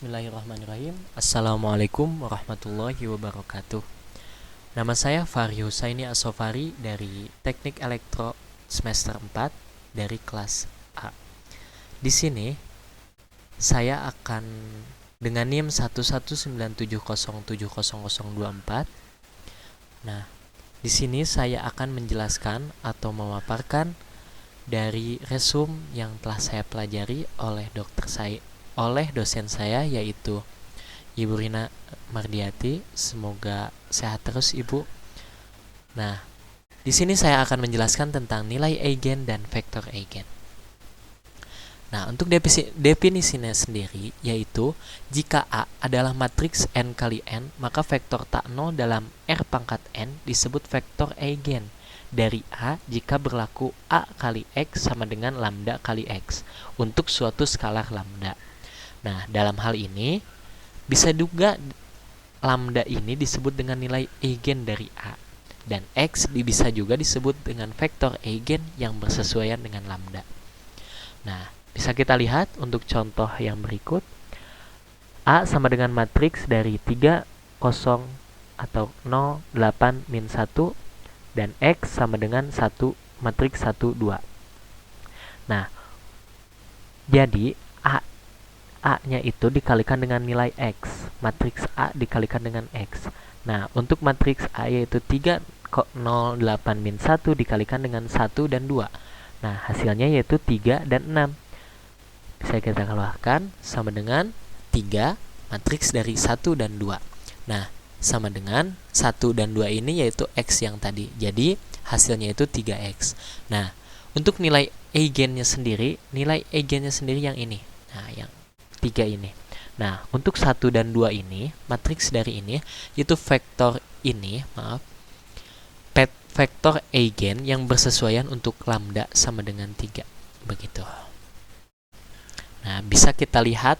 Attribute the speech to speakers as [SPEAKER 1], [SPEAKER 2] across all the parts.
[SPEAKER 1] Bismillahirrahmanirrahim. Assalamualaikum warahmatullahi wabarakatuh. Nama saya Fahri Husaini Asofari dari Teknik Elektro semester 4 dari kelas A. Di sini saya akan dengan NIM 11970700024. Nah, di sini saya akan menjelaskan atau memaparkan dari resume yang telah saya pelajari oleh dosen saya, yaitu Ibu Rina Mardiati. Semoga sehat terus, Ibu. Nah, di sini saya akan menjelaskan tentang nilai eigen dan vektor eigen. Nah, untuk definisinya sendiri, yaitu jika A adalah matriks n kali n, maka vektor tak 0 dalam R pangkat n disebut vektor eigen dari A jika berlaku A kali X sama dengan lambda kali X untuk suatu skalar lambda. Nah, dalam hal ini bisa juga lambda ini disebut dengan nilai eigen dari A, dan X bisa juga disebut dengan vektor eigen yang bersesuaian dengan lambda. Nah, bisa kita lihat untuk contoh yang berikut. A sama dengan matriks dari 3, 0 atau 0, 8, min 1, dan X sama dengan 1, matriks 1, 2. Nah, jadi A-nya itu dikalikan dengan nilai X. Matriks A dikalikan dengan X. Nah, untuk matriks A yaitu 3, 0, 8, min 1 dikalikan dengan 1 dan 2. Nah, hasilnya yaitu 3 dan 6. Bisa kita keluarkan sama dengan 3 matriks dari 1 dan 2. Nah, sama dengan 1 dan 2 ini yaitu X yang tadi. Jadi, hasilnya itu 3X. Nah, untuk nilai eigennya sendiri yang ini. Nah, yang 3 ini. Nah, untuk 1 dan 2 ini, matriks dari ini, yaitu vektor ini, vektor eigen yang bersesuaian untuk lambda sama dengan 3. Begitu. Nah, bisa kita lihat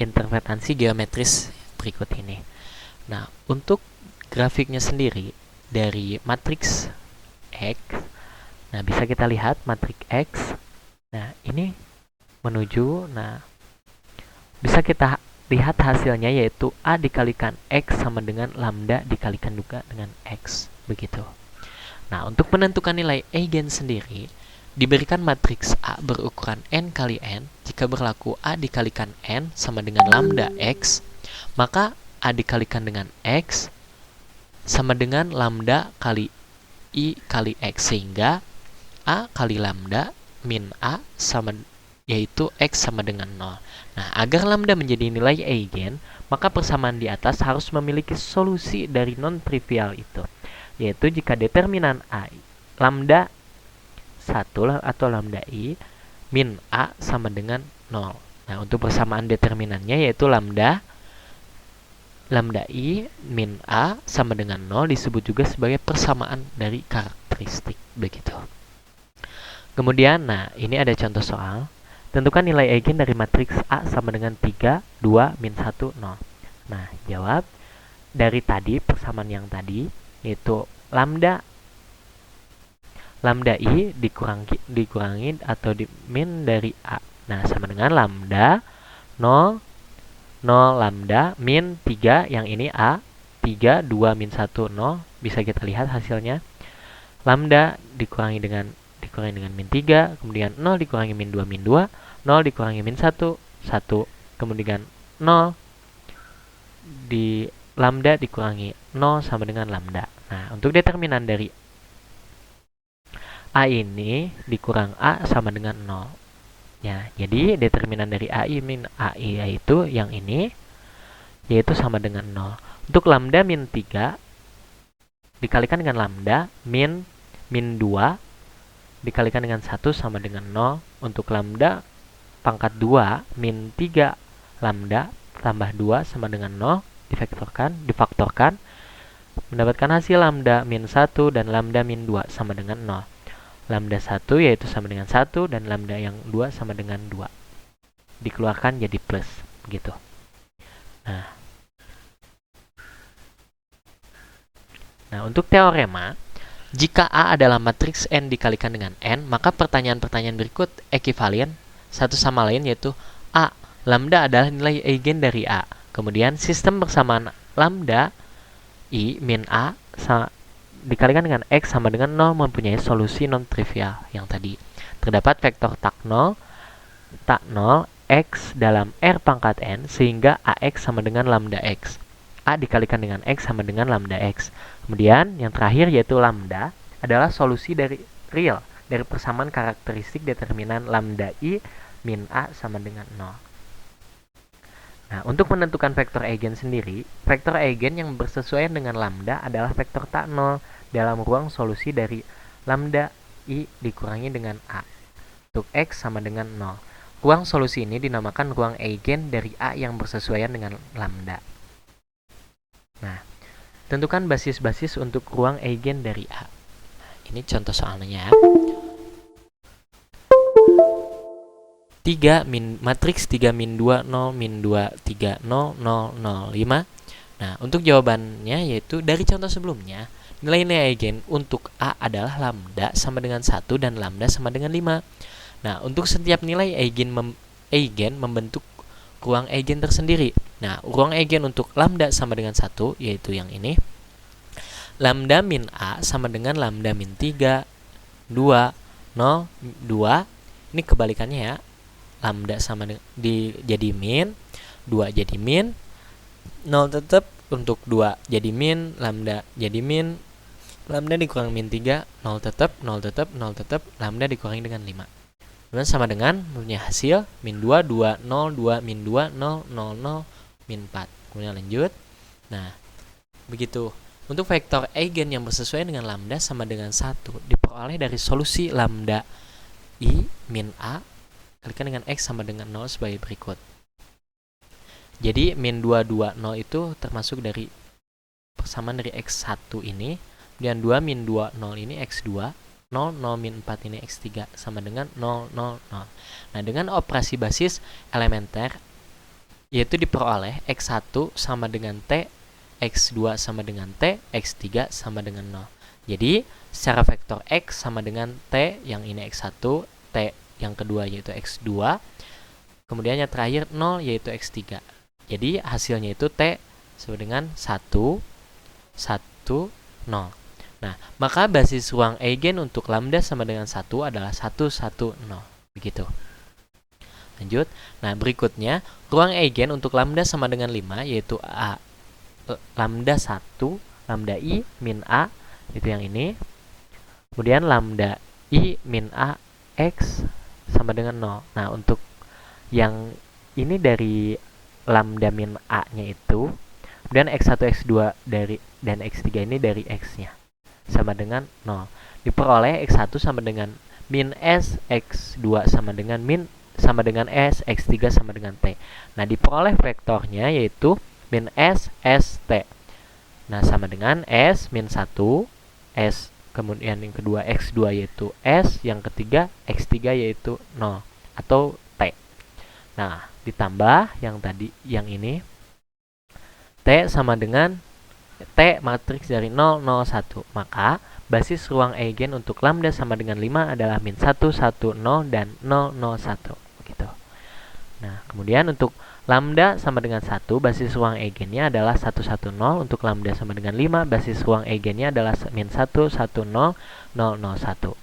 [SPEAKER 1] interpretasi geometris berikut ini. Nah, untuk grafiknya sendiri dari matriks X, nah bisa kita lihat matriks X. Nah, ini menuju, bisa kita lihat hasilnya yaitu A dikalikan X sama dengan lambda dikalikan juga dengan X. Begitu. Nah, untuk menentukan nilai eigen sendiri, diberikan matriks A berukuran n kali n. Jika berlaku A dikalikan n sama dengan lambda X, maka A dikalikan dengan X sama dengan lambda kali I kali X, sehingga A kali lambda min A sama yaitu X sama dengan 0. Nah, agar lambda menjadi nilai eigen, maka persamaan di atas harus memiliki solusi dari non-trivial itu, yaitu jika determinan A lambda 1 atau lambda I min A sama dengan 0. Nah, untuk persamaan determinannya yaitu lambda I min A sama dengan 0 disebut juga sebagai persamaan dari karakteristik. Begitu. Kemudian, ini ada contoh soal. Tentukan nilai eigen dari matriks A sama dengan 3, 2, min 1, 0. Nah, jawab dari tadi, persamaan yang tadi, yaitu lambda I dikurangi atau min dari A. Nah, sama dengan lambda 0, 0 lambda min 3, yang ini A, 3, 2, min 1, 0. Bisa kita lihat hasilnya. Lambda dikurangi dengan min 3, kemudian 0 dikurangi min 2, min 2, 0 dikurangi min 1, 1, kemudian 0 di lambda dikurangi 0 sama dengan lambda. Nah, untuk determinan dari A ini dikurang A sama dengan 0. Ya, jadi determinan dari AI min AI yaitu yang ini, yaitu sama dengan 0. Untuk lambda min 3 dikalikan dengan lambda min 2 dikalikan dengan 1 sama dengan 0. Untuk lambda pangkat 2 min 3 lambda tambah 2 sama dengan 0 difaktorkan mendapatkan hasil lambda min 1 dan lambda min 2 sama dengan 0. Lambda 1 yaitu sama dengan 1 dan lambda yang 2 sama dengan 2. Dikeluarkan jadi plus, gitu. Nah, untuk teorema, jika A adalah matriks n dikalikan dengan n, maka pertanyaan-pertanyaan berikut ekivalen satu sama lain, yaitu A lambda adalah nilai eigen dari A. Kemudian sistem persamaan lambda I min A dikalikan dengan X sama dengan 0 mempunyai solusi non-trivial yang tadi. Terdapat vektor tak 0 X dalam R pangkat N sehingga AX sama dengan lambda X. A dikalikan dengan X sama dengan lambda X. Kemudian yang terakhir yaitu lambda adalah solusi dari real dari persamaan karakteristik determinan lambda I min A sama dengan 0. Nah, untuk menentukan vektor eigen sendiri, vektor eigen yang bersesuaian dengan lambda adalah vektor tak 0 dalam ruang solusi dari lambda I dikurangi dengan A. Untuk X sama dengan 0. Ruang solusi ini dinamakan ruang eigen dari A yang bersesuaian dengan lambda. Nah, tentukan basis-basis untuk ruang eigen dari A. Nah, ini contoh soalnya. 3 min matriks 3 min 2 0 min 2 3 0 0 0 5. Nah, untuk jawabannya yaitu dari contoh sebelumnya, nilai-nilai eigen untuk A adalah lambda sama dengan 1 dan lambda sama dengan 5. Nah, untuk setiap nilai eigen membentuk ruang eigen tersendiri. Nah, ruang eigen untuk lambda sama dengan 1 yaitu yang ini. Lambda min A sama dengan lambda min 3 2 0 2. Ini kebalikannya ya. Lambda sama jadi min, 2 jadi min, 0 tetap untuk 2 jadi min, lambda jadi min, lambda dikurang min 3, 0 tetap, 0 tetap, 0 tetap, lambda dikurangi dengan 5. Kemudian sama dengan punya hasil min 2, 2, 0, 2, min 2, 0, 0, 0, min 4. Kemudian lanjut. Nah, begitu. Untuk vektor eigen yang bersesuaian dengan lambda sama dengan 1 diperoleh dari solusi lambda I min A kalikan dengan X sama dengan 0 sebagai berikut. Jadi min 2, 2, 0 itu termasuk dari persamaan dari X1 ini. Kemudian 2 min 2, 0 ini X2. 0, 0 min 4 ini X3 sama dengan 0, 0, 0. Nah, dengan operasi basis elementer yaitu diperoleh X1 sama dengan T, X2 sama dengan T, X3 sama dengan 0. Jadi, secara vektor X sama dengan T, yang ini X1, T yang kedua yaitu X2, kemudian yang terakhir 0 yaitu X3. Jadi hasilnya itu T sama dengan 1, 1, 0. Nah, maka basis ruang eigen untuk lambda sama dengan 1 adalah 1, 1, 0. Begitu. Lanjut. Nah, berikutnya ruang eigen untuk lambda sama dengan 5 yaitu lambda 1, lambda I min A, itu yang ini. Kemudian lambda I min A X sama dengan 0. Nah, untuk yang ini dari lambda min A-nya itu, kemudian X1, X2 dan X3 ini dari X-nya sama dengan 0. Diperoleh X1 sama dengan min S, X2 sama dengan S, X3 sama dengan T. Nah, diperoleh vektornya yaitu min S, S, T. Nah, sama dengan S min 1, S, kemudian yang kedua X2 yaitu S, yang ketiga X3 yaitu 0 atau T. Nah, ditambah yang tadi yang ini T sama dengan T matriks dari 0, 0, 1. Maka basis ruang eigen untuk lambda sama dengan 5 adalah min 1, 1, 0 dan 0, 0, 1 gitu. Nah, kemudian untuk lambda sama dengan 1, basis ruang eigennya adalah 1, 1, 0. Untuk lambda sama dengan 5, basis ruang eigennya adalah min 1, 1, 0, 0, 0, 1.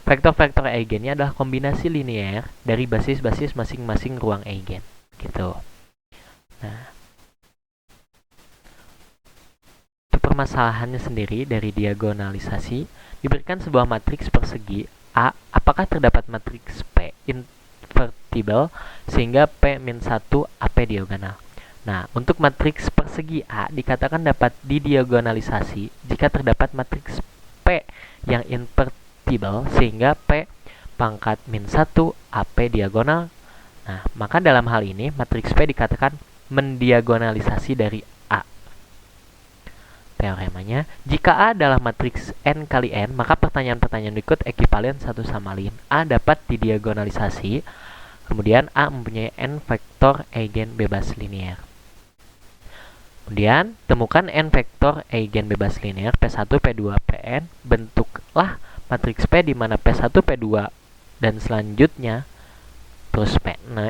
[SPEAKER 1] Vektor-vektor eigennya adalah kombinasi linear dari basis-basis masing-masing ruang eigen. Gitu. Nah, untuk permasalahannya sendiri dari diagonalisasi, diberikan sebuah matriks persegi A, apakah terdapat matriks P invertible sehingga P-1 AP diagonal. Nah, untuk matriks persegi A dikatakan dapat didiagonalisasi jika terdapat matriks P yang invertible sehingga P pangkat min 1 AP diagonal. Nah, maka dalam hal ini matriks P dikatakan mendiagonalisasi dari A. Teoremanya, jika A adalah matriks N kali N, maka pertanyaan-pertanyaan berikut ekivalen satu sama lain. A dapat didiagonalisasi, kemudian A mempunyai N vektor eigen bebas linear. Kemudian, temukan N vektor eigen bebas linear P1, P2, Pn. Bentuklah matriks P di mana P1, P2, dan selanjutnya terus P. Nah,